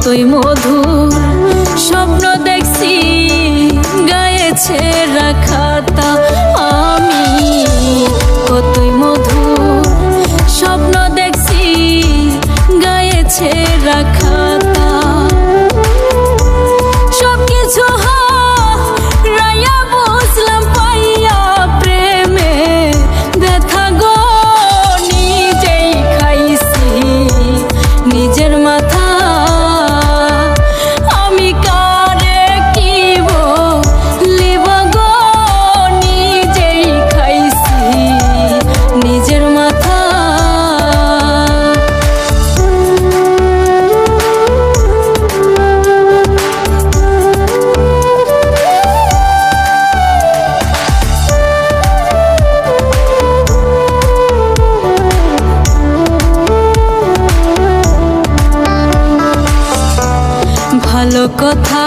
কতই মধুর স্বপ্ন দেখছি গায়েছে রাখাতা আমি, কতই মধুর স্বপ্ন দেখছি গায়েছে রাখাতা। সবকিছু হারাইয়া বুঝলাম পাইয়া প্রেমে ব্যথা গো নিজেই খাইছি নিজের মাথা। আমি কারে কি বলিব গো নিজেই খাইছি নিজের মাথা। ভালো কথা